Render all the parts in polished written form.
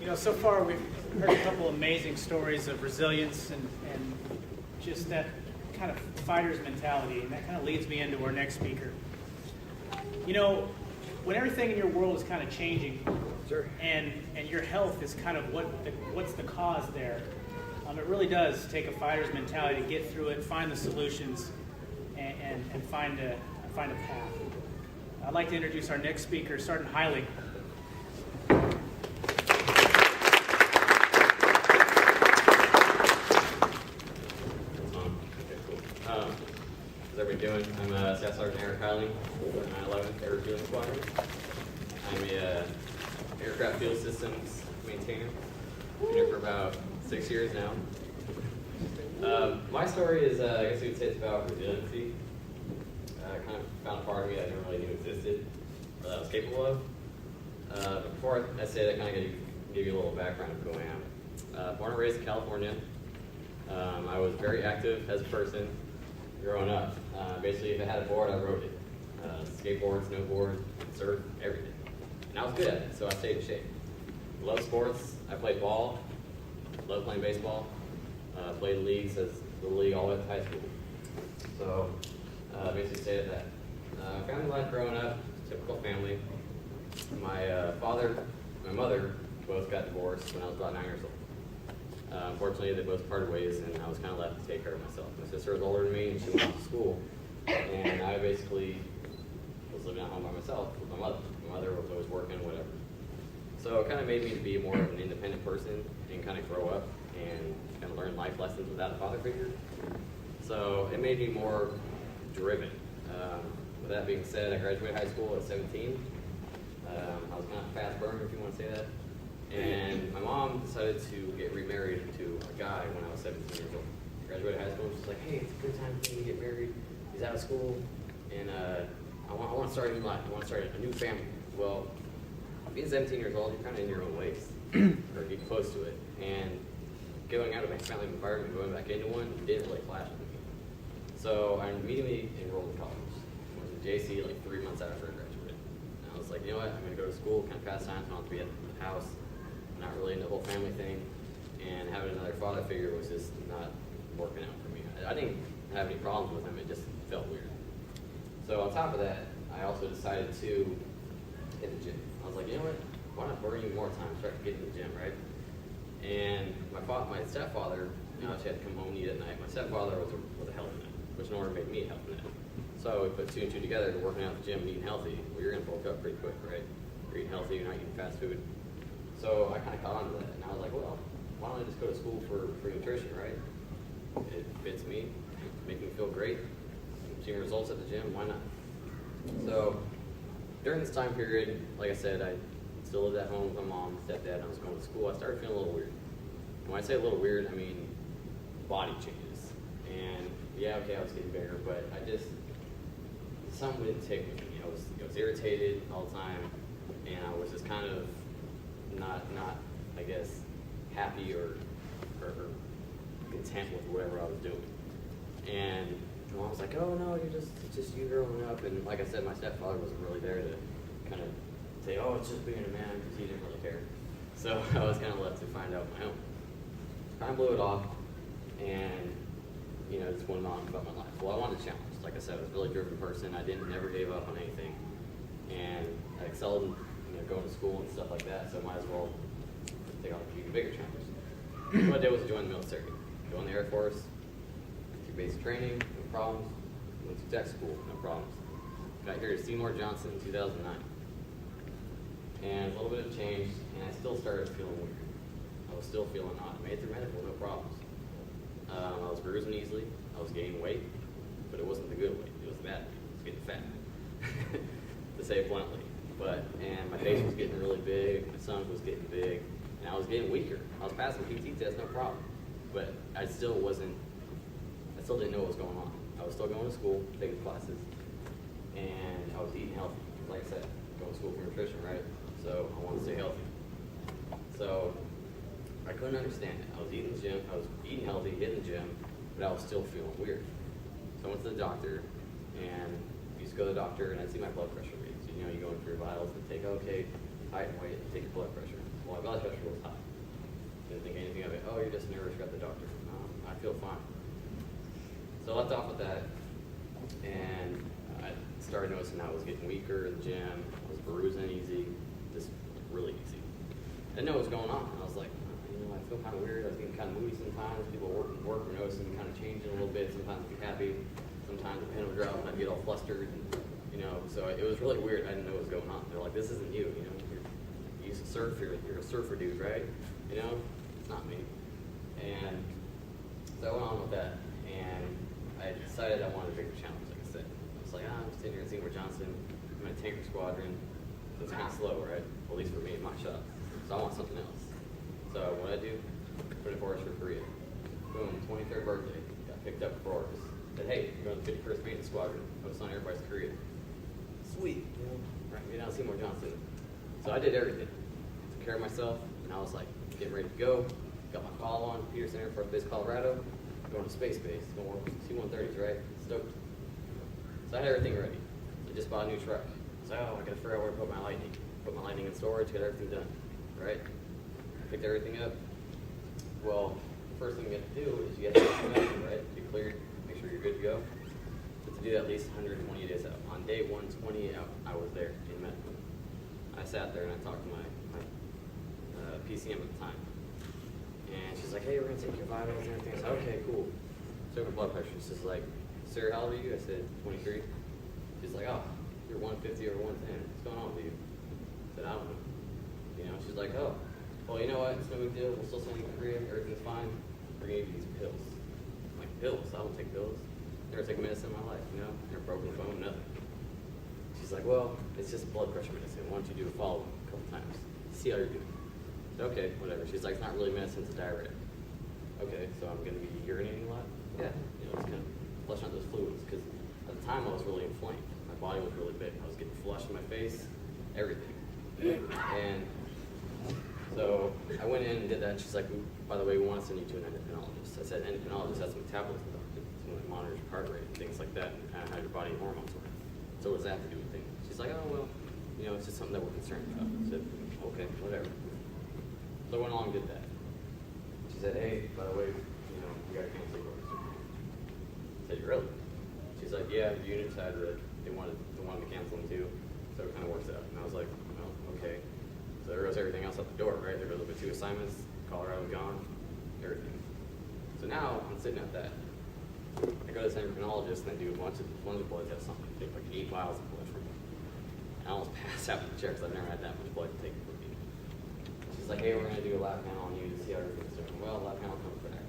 You know, so far we've heard a couple amazing stories of resilience and just that kind of fighter's mentality, and that kind of leads me into our next speaker. You know, when everything in your world is kind of changing, Sure. and your health is kind of what's the cause there, it really does take a fighter's mentality to get through it, find the solutions, and find a path. I'd like to introduce our next speaker, Sergeant Heiling. How's everybody doing? I'm Staff Sergeant Heiling, 911th Air Refueling Squadron. I'm a aircraft fuel systems maintainer. Been here for about 6 years now. My story is, I guess you would say it's about resiliency. I kind of found a part of me I didn't really knew existed, or that I was capable of. But before I say that, kind of give you a little background of who I am. Born and raised in California. I was very active as a person growing up. Basically, if I had a board, I rode it. Skateboard, snowboard, surf, everything. And I was good at it, so I stayed in shape. Love sports. I played ball. Love playing baseball. Played in leagues as the league all the way up to high school. So basically stayed at that. Family life growing up, typical family. My father and my mother both got divorced when I was about 9 years old. Unfortunately, they both parted ways, and I was kind of left to take care of myself. My sister was older than me, and she went off to school. And I basically was living at home by myself with my mother. My mother was always working, whatever. So it kind of made me to be more of an independent person and kind of grow up and kind of learn life lessons without a father figure. So it made me more driven. With that being said, I graduated high school at 17. I was kind of fast burner, if you want to say that. And my mom decided to get remarried to a guy when I was 17 years old. I graduated high school, and she's like, hey, it's a good time for me to get married. He's out of school, and I want to start a new life. I want to start a new family. Well, being 17 years old, you're kind of in your own ways, or getting close to it. And going out of my family environment, going back into one, didn't really clash with me. So I immediately enrolled in college. I went to JC like 3 months after I graduated. And I was like, you know what, I'm going to go to school, kind of pass time, I don't have to be at the house. Not really into the whole family thing, and having another father figure was just not working out for me. I didn't have any problems with him, it just felt weird. So on top of that, I also decided to hit the gym. I was like, you know what, why not burn you more time, start getting to the gym, right? And my stepfather, you know, she had to come home and eat at night. My stepfather was a health nut, which in order made me a health nut. So we put two and two together, working out at the gym and eating healthy. Well, you're gonna bulk up pretty quick, right? You're eating healthy, you're not eating fast food. So I kind of caught on to that, and I was like, well, why don't I just go to school for nutrition, right? It fits me, make me feel great, seeing results at the gym, why not? So during this time period, like I said, I still lived at home with my mom, stepdad, and I was going to school. I started feeling a little weird. And when I say a little weird, I mean body changes. And yeah, okay, I was getting bigger, but something didn't take with me. I was irritated all the time, and I was just kind of not I guess happy or content with whatever I was doing. And my mom was like, oh no, it's just you growing up. And like I said, my stepfather wasn't really there to kind of say, oh, it's just being a man, because he didn't really care. So I was kind of left to find out on my own. Kind of blew it off, and you know, just went on about my life. Well, I wanted a challenge. Like I said, I was a really driven person. I never gave up on anything, and I excelled in going to school and stuff like that. So I might as well take on an even bigger challenge. What I did was join the military. Joined the Air Force, through basic training, no problems. Went to tech school, no problems. Got here to Seymour Johnson in 2009. And a little bit of change, and I still started feeling weird. I was still feeling odd. I made it through medical, no problems. I was bruising easily. I was gaining weight, but it wasn't the good weight. It was the bad weight. I was getting fat, to say it bluntly. And my face was getting really big, my stomach was getting big, and I was getting weaker. I was passing PT tests, no problem. But I still didn't know what was going on. I was still going to school, taking classes, and I was eating healthy. Like I said, going to school for nutrition, right? So I wanted to stay healthy. So I couldn't understand it. I was eating the gym, I was eating healthy, hitting the gym, but I was still feeling weird. So I went to the doctor, and I used to go to the doctor, and I'd see my blood pressure reads. You know, you go in for your vitals and take, okay, height and weight, and take your blood pressure. Well, my blood pressure was high. Didn't think anything of it. Oh, you're just nervous, got the doctor. I feel fine. So I left off with that, and I started noticing I was getting weaker in the gym. I was bruising easy, just really easy. I didn't know what was going on. I was like, I feel kind of weird. I was getting kind of moody sometimes. People at work were noticing kind of changing a little bit. Sometimes I'd be happy. Sometimes the pen would drop and I'd get all flustered. And, so it was really weird. I didn't know what was going on. They're like, this isn't you. You used to surf. You're a surfer dude, right? It's not me. And so I went on with that. And I decided I wanted a bigger challenge, like I said. I was like, I'm sitting here in Seymour Johnson. I'm in a tanker squadron. So it's kind of slow, right? Well, at least for me in my shop. So I want something else. So what I do, put in for us for Korea. Boom, 23rd birthday. Got picked up for us. Said, hey, you're going to the 51st Maintenance Squadron. I was on everybody's Korea. Sweet. Right, get down to Seymour Johnson. So I did everything. Took care of myself, and I was like, getting ready to go. Got my follow on, Peterson Air Force Base, Colorado. Going to space base. Going to work with C-130s, right? Stoked. So I had everything ready. I just bought a new truck. So I got to figure out where to put my Lightning. Put my Lightning in storage, get everything done, right? Picked everything up. Well, the first thing you have to do is you have to get medical, right? Get cleared, make sure you're good to go. But to do that at least 120 days out. On day 120 out, I was there in medical. I sat there and I talked to my PCM at the time. And she's like, hey, we're going to take your vitals and everything. I said, okay, cool. Took my blood pressure. She's like, sir, how old are you? I said, 23. She's like, oh, you're 150 or 110. What's going on with you? I said, I don't know. She's like, oh, well, you know what? It's no big deal. We'll still send you to Korea. Everything's fine. We're going to give you these pills. I'm like, pills? I don't take pills. Never taken medicine in my life, Never broken the phone, nothing. She's like, well, it's just blood pressure medicine. Why don't you do a follow-up a couple times? See how you're doing. I said, okay, whatever. She's like, it's not really medicine, it's a diuretic. Okay, so I'm going to be urinating a lot? Yeah. Just kind of flushing out those fluids. Because at the time, I was really inflamed. My body was really big. I was getting flushed in my face, everything. And so I went in and did that. And she's like, by the way, we want to send you to an endocrinologist. I said, endocrinologist has a metabolism doctor. Someone that monitors your heart rate and things like that, and kind of how your body hormones work. So what does that have to do with things? She's like, oh, well, it's just something that we're concerned about. I said, okay, whatever. So I went along and did that. She said, hey, by the way, we got to cancel your order. I said, really? She's like, yeah, the unit decided that they wanted to cancel them too. So it kind of works out. And I was like, oh, okay. So there goes everything else out the door, right? There goes the 2 assignments, Colorado gone, everything. So now I'm sitting at that. I go to this endocrinologist and I do a bunch of blood tests, something. I take like 8 vials of blood from me. I almost passed out with the chair because I've never had that much blood to take from me. She's like, hey, we're going to do a lab panel on you to see how everything's doing. Well, lab panel comes back.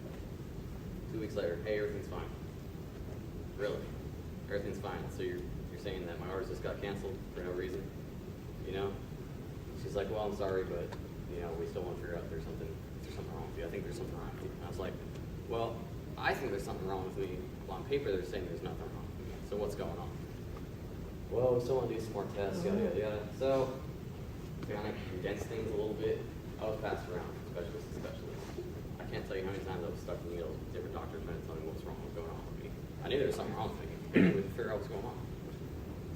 2 weeks later, hey, everything's fine. Really? Everything's fine. So you're saying that my orders just got canceled for no reason? She's like, well, I'm sorry, but we still want to figure out if there's something wrong with you. I think there's something wrong with you. And I was like, well, I think there's something wrong with me. Well, on paper, they're saying there's nothing wrong with me. So what's going on? Well, we still want to do some more tests, yada, yada, yada. So, kind of condense things a little bit. I was passed around from specialist to specialist. I can't tell you how many times I was stuck in the needles with different doctors trying to tell me what's going on with me. I knew there was something wrong with me. I couldn't figure out what's going on.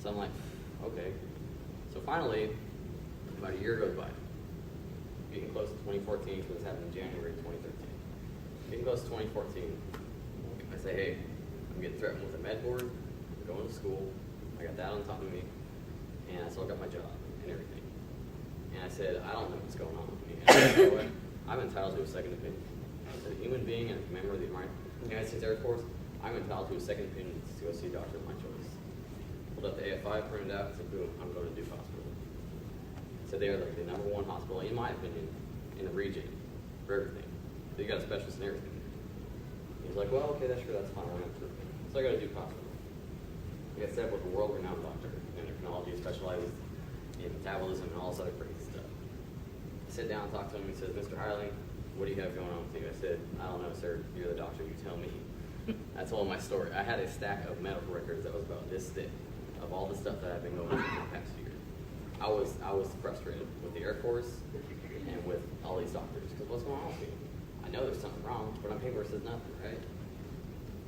So I'm like, okay. So finally, about a year goes by. Getting close to 2014, so this happened in January 2013. Getting close to 2014, I say, hey, I'm getting threatened with a med board, I'm going to school, I got that on top of me, and I still got my job and everything. And I said, I don't know what's going on with me. And I said, you know what? I'm entitled to a second opinion. As a human being and a member of the United States Air Force, I'm entitled to a second opinion to go see a doctor of my choice. Pulled up the AFI, printed out, and said, boom, I'm going to Duke Hospital. So they are like the #1 hospital, in my opinion, in the region for everything. So you got a specialist in everything. He's like, well, okay, that's fine. So I go to Duke Hospital. I got set up with a world-renowned doctor in endocrinology, specializes in metabolism and all this other crazy stuff. I sit down and talk to him. He says, Mr. Heiling, what do you have going on with you? I said, I don't know, sir. You're the doctor. You tell me. I told him my story. I had a stack of medical records that was about this thick of all the stuff that I've been going through for the past year. I was frustrated with the Air Force and with all these doctors because what's going on with me? I know there's something wrong, but on paper it says nothing, right?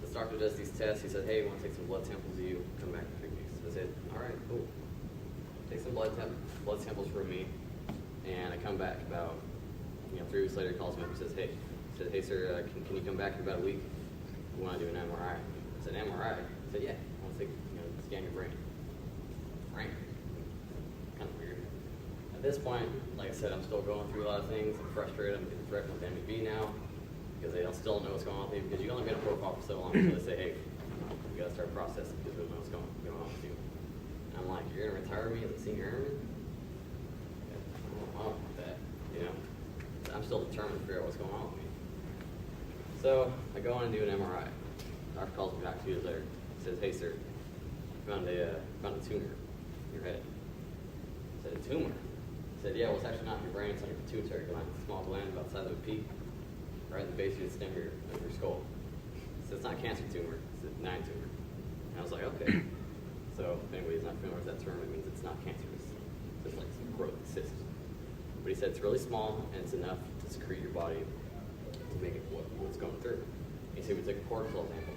This doctor does these tests. He said, hey, we want to take some blood samples of you. Come back in 3 weeks. I said, all right, cool. Take some blood samples from me. And I come back about 3 weeks later. He calls me up and says, hey sir, can you come back in about a week? We want to do an MRI. I said, MRI? I said, yeah. I want to scan your brain. Brain? Kind of weird. At this point, like I said, I'm still going through a lot of things. I'm frustrated. I'm getting threatened with MEB now because they still don't know what's going on with me, because you only been a protocol for so long until they say, hey, we got to start processing because we don't know what's going on with you. And I'm like, you're going to retire me as a senior airman? I don't want that, I'm still determined to figure out what's going on with me. So I go on and do an MRI. Doctor calls me back 2 years later. Says, hey sir, found a tumor in your head. I said, a tumor? I said, yeah, well, it's actually not in your brain, it's on your pituitary gland. It's a small gland about the size of a pea, right in the base of the stem of your skull. He said, it's not a cancer tumor, it's a benign tumor. And I was like, okay. So if anybody's not familiar with that term, it means it's not cancerous. It's just like some growth cyst. But he said it's really small and it's enough to secrete your body to make it what's going through. He said we took a cortisol sample.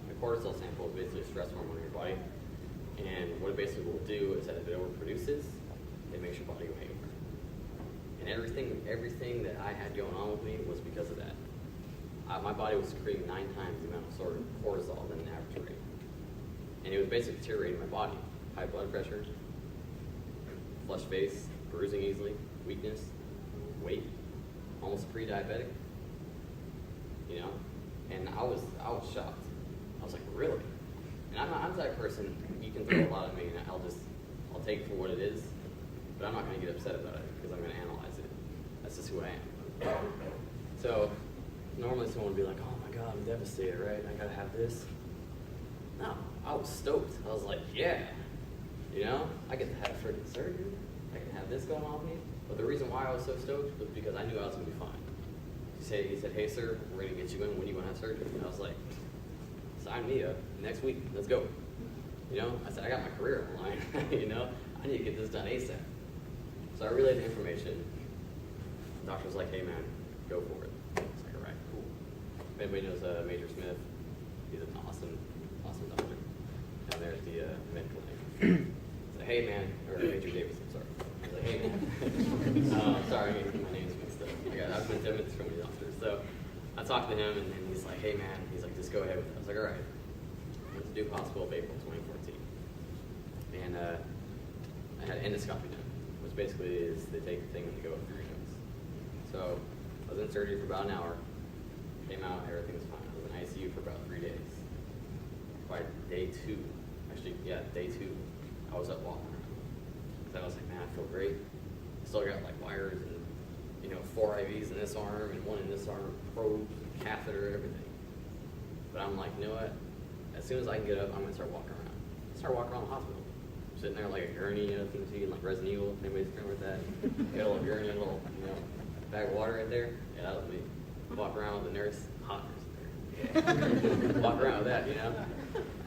A cortisol sample is basically a stress hormone in your body. And what it basically will do is that if it overproduces, it makes your body go haywire. And everything that I had going on with me was because of that. My body was secreting 9 times the amount of sort of cortisol than an average rate. And it was basically deteriorating my body. High blood pressure, flushed face, bruising easily, weakness, weight, almost pre-diabetic. And I was shocked. I was like, really? And I'm the type of person, you can throw a lot at me and I'll take it for what it is, but I'm not going to get upset about it because I'm going to analyze it. That's just who I am. So normally someone would be like, oh my God, I'm devastated, right? I got to have this. No, I was stoked. I was like, yeah, I get to have freaking surgery. I can have this going on with me. But the reason why I was so stoked was because I knew I was going to be fine. He said, hey sir, we're going to get you in when you want to have surgery. And I was like, sign me up next week. Let's go. I said, I got my career on the line. I need to get this done ASAP. So I relayed the information. The doctor was like, hey man, go for it. I was like, all right, cool. If anybody knows Major Smith, he's an awesome doctor down there at the med clinic. I said, hey man, or Major Davidson, sorry. I was like, hey man. Sorry, I'm getting my names mixed up. I've been 10 minutes from the doctor. So I talked to him and he's like, hey man, he's like, just go ahead with it. I was like, all right. What's the due hospital of April 2014? And I had endoscopy done, which basically is they take the thing and they go up through your nose. So I was in surgery for about an hour, came out, everything was fine. I was in ICU for about 3 days. By day 2, I was up walking around. So I was like, man, I feel great. Still got like wires and 4 IVs in this arm and 1 in this arm, probe, catheter, everything. But I'm like, you know what? As soon as I can get up, I'm gonna start walking around. Start walking around the hospital. Sitting there like a gurney, things you see in like Resident Evil. Anybody's familiar with that? Got a little gurney, a little, bag of water in there. Yeah, that was me. Walk around with the nurse, hot nurse in there. Yeah. Walk around with that,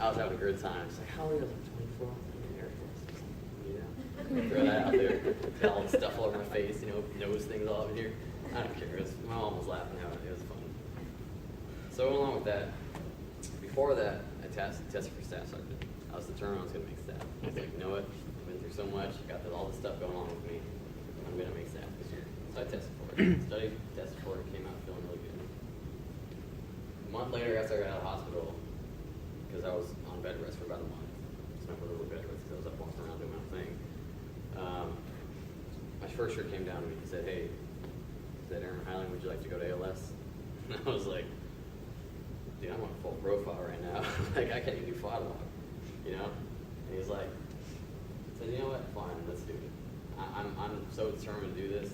I was having a good time. It's like, how old are you? Like 24. Throw that out there. Got all the stuff all over my face, nose things all over here. I don't care. My mom was laughing at it. It was fun. So along with that, before that, I tested for staff sergeant. I was determined I was going to make staff. I was like, you know what? I've been through so much. Got all this stuff going on with me. I'm going to make staff this year. So I tested for it. Studied, tested for it, came out feeling really good. A month later, after I got out of the hospital, because I was on bed rest for about a month. It's not really bed rest because I was up walking around doing my thing. My first shirt came down to me. He said, hey, Airman Heiling, would you like to go to ALS? And I was like, dude, I'm on full profile right now. Like, I can't even do flight log, And he's like, I said, you know what, fine, let's do it. I'm so determined to do this,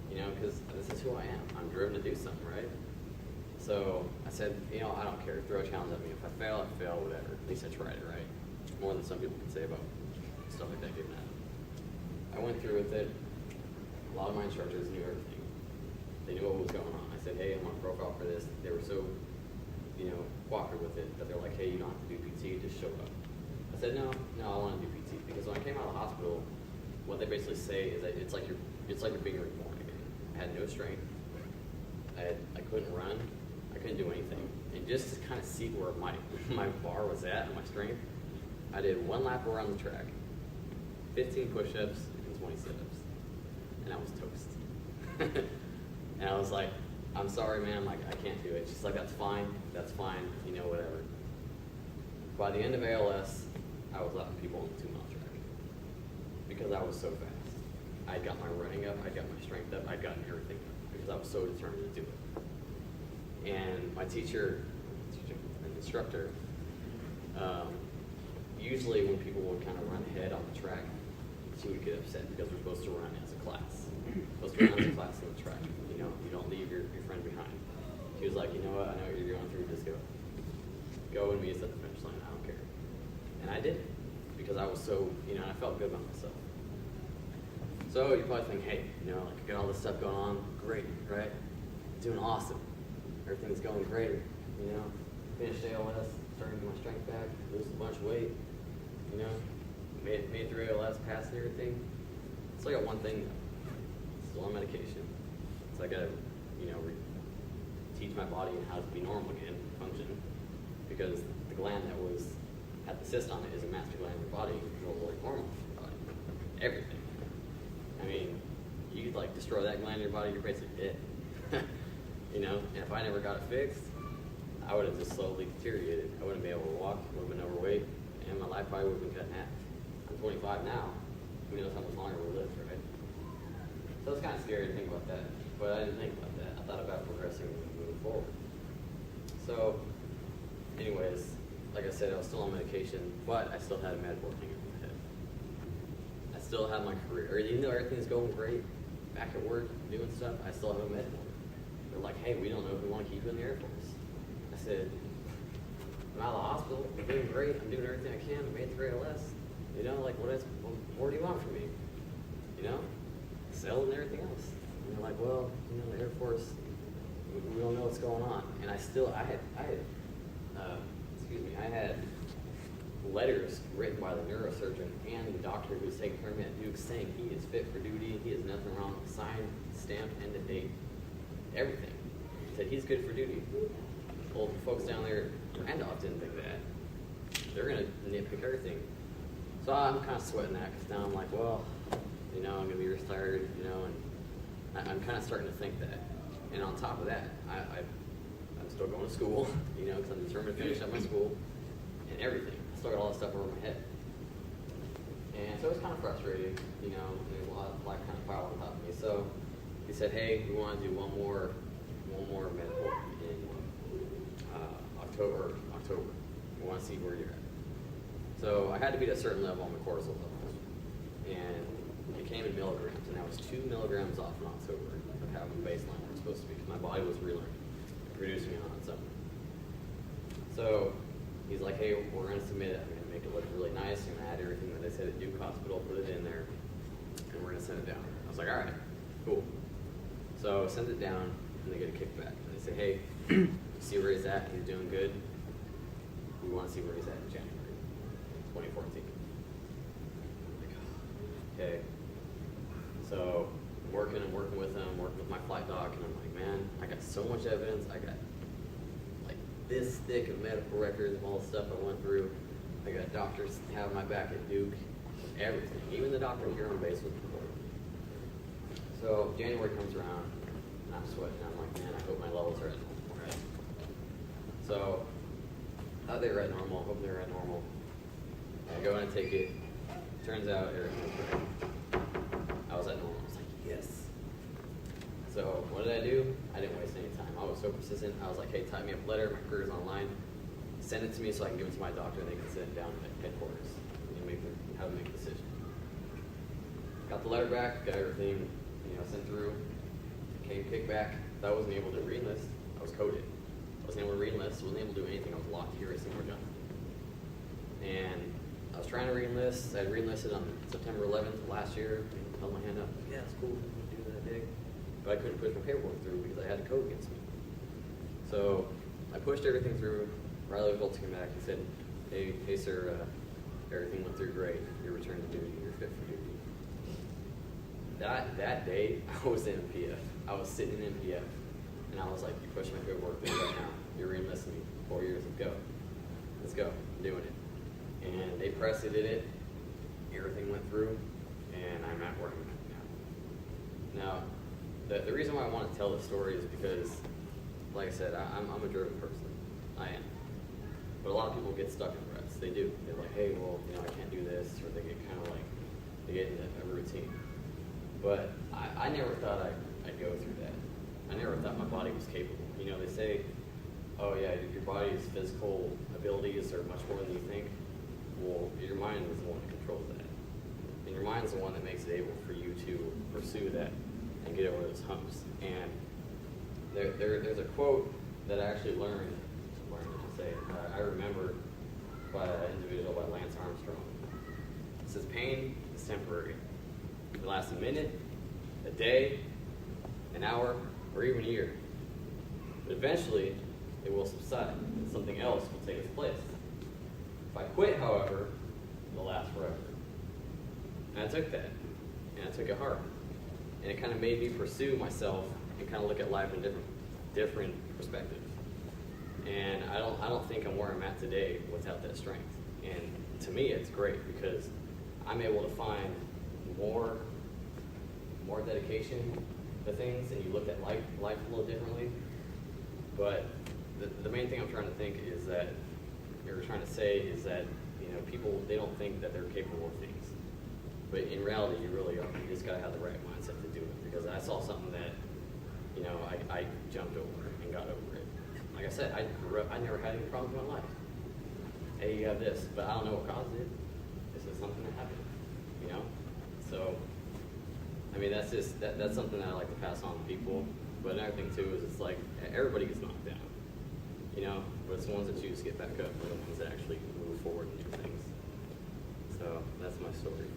because this is who I am. I'm driven to do something, right? So I said, I don't care. Throw a challenge at me. If I fail, I fail, whatever. At least I tried it, right? More than some people can say about stuff like that given out. I went through with it. A lot of my instructors knew everything. They knew what was going on. I said, hey, I'm on profile for this. They were so, cooperative with it that they're like, hey, you don't have to do PT, just show up. I said, no, I want to do PT because when I came out of the hospital, what they basically say is that it's like you're being reborn again. I had no strength. I couldn't run. I couldn't do anything. And just to kind of see where my bar was at and my strength, I did 1 lap around the track, 15 push-ups, and 20 sit-ups. and I was toast. And I was like, I'm sorry, ma'am, like, I can't do it. She's like, that's fine, you know, whatever. By the end of ALS, I was letting people on the 2-mile track because I was so fast. I got my running up, I got my strength up, I got everything up because I was so determined to do it. And my an instructor, usually when people would kind of run ahead on the track, she would get upset because we're supposed to run as a class. We're supposed to run as a class on the track. You know, you don't leave your friend behind. She was like, you know what, I know what you're going through, just go. Go and meet us at the finish line, I don't care. And I did, because I was so, you know, I felt good about myself. So you probably think, hey, you know, like, I got all this stuff going on, great, right? Doing awesome. Everything's going great, you know. Finished ALS, starting to get my strength back, lose a bunch of weight, you know. Made through ALS, passed and everything. Still got one thing, still on medication. So I gotta, you know, teach my body how to be normal again, function, because the gland that had the cyst on it is a master gland in your body, controls like hormones in your body, everything. I mean, you could like destroy that gland in your body, you're basically dead. You know, and if I never got it fixed, I would have just slowly deteriorated. I wouldn't be able to walk, would have been overweight, and my life probably would have been cut in half. I'm 25 now. Who knows how much longer we'll live, right? So it's kind of scary to think about that, but I didn't think about that. I thought about progressing and moving forward. So, anyways, like I said, I was still on medication, but I still had a med board hanging in my head. I still had my career. Even though everything's going great, back at work, doing stuff, I still have a med board. They're like, hey, we don't know if we want to keep you in the Air Force. I said, I'm out of the hospital, I'm doing great, I'm doing everything I can, I made through ALS. You know, like, what more do you want from me? You know? Sell and everything else. And they're like, well, you know, the Air Force, we don't know what's going on. And I had letters written by the neurosurgeon and the doctor who was taking care of me at Duke saying he is fit for duty, he has nothing wrong, signed, stamped, end of date, everything. Said he's good for duty. Well, the folks down there, Randolph didn't think that. They're going to nitpick everything. So I'm kind of sweating that because now I'm like, well, you know, I'm going to be retired, you know, and I'm kind of starting to think that. And on top of that, I'm still going to school, you know, because I'm determined to finish up my school and everything. I still got all that stuff over my head. And so it's kind of frustrating, you know, and a lot of black kind of pile on top of me. So he said, hey, we want to do one more medical in October. We want to see where you're at. So I had to be at a certain level on the cortisol levels. And it came in milligrams, and I was 2 milligrams off in October of having the baseline where it's supposed to be, because my body was really producing it on its own. So he's like, hey, we're going to submit it. I'm going to make it look really nice. I'm going to add everything that they said at Duke Hospital, put it in there, and we're going to send it down. I was like, all right, cool. So I sent it down, and they get a kickback. And they say, hey, see where he's at? He's doing good. We want to see where he's at in January 2014. Like, okay. So I'm working with him, working with my flight doc, and I'm like, man, I got so much evidence. I got like this thick of medical records of all the stuff I went through. I got doctors having my back at Duke, everything. Even the doctor here on base was reporting. So January comes around, and I'm sweating. I'm like, man, I hope my levels are at normal, right? So thought they were at normal, hope they were at normal. I go in and take it. Turns out everything was great. I was at normal. I was like, yes. So what did I do? I didn't waste any time. I was so persistent. I was like, hey, type me up a letter. My career's online. Send it to me so I can give it to my doctor and they can send it down at headquarters and have them make a decision. Got the letter back, got everything, you know, sent through. Came kickback. I wasn't able to re-enlist. I was coded. I wasn't able to re-enlist. Wasn't able to do anything. I was locked here as soon as we're done. And I was trying to re-enlist. I re-enlisted on September 11th of last year. Held my hand up. Yeah, it's cool. Do that big. But I couldn't push my paperwork through because I had a code against me. So I pushed everything through. Riley Volts came back. He said, hey sir, everything went through great. You're returned to duty. You're fit for duty. That day, I was in MPF. I was sitting in MPF. And I was like, you push my paperwork through right now. You're re-enlisting me. 4 years. Let's go. Let's go. I'm doing it. And they pressed it, did it. Everything went through. And I'm at where I'm at now. Now, the reason why I want to tell this story is because, like I said, I'm a driven person. I am. But a lot of people get stuck in ruts. They do. They're like, hey, well, I can't do this, or they get kind of like, they get into a routine. But I never thought I'd go through that. I never thought my body was capable. They say, oh yeah, your body's physical abilities are much more than you think. Well, your mind is the one that controls that. And your mind's the one that makes it able for you to pursue that and get over those humps. And there's a quote that I actually learned, I remember by an individual by Lance Armstrong. It says, pain is temporary. It lasts a minute, a day, an hour, or even a year. But eventually, it will subside, and something else will take its place. If I quit, however, it'll last forever. And I took that, and I took it hard. And it kind of made me pursue myself and kind of look at life in different perspectives. And I don't think I'm where I'm at today without that strength. And to me, it's great because I'm able to find more dedication to things, and you look at life a little differently. But the main thing I'm trying to think is that, or trying to say is that, people, they don't think that they're capable of things. But in reality, you really are. You just got to have the right mindset to do it. Because I saw something that, I jumped over and got over it. Like I said, I grew up, I never had any problems in my life. Hey, you have this, but I don't know what caused it. This is something that happened, So, that's something that I like to pass on to people. But another thing too is it's like everybody gets knocked down, but it's the ones that choose to get back up are the ones that actually move forward and do things. So that's my story.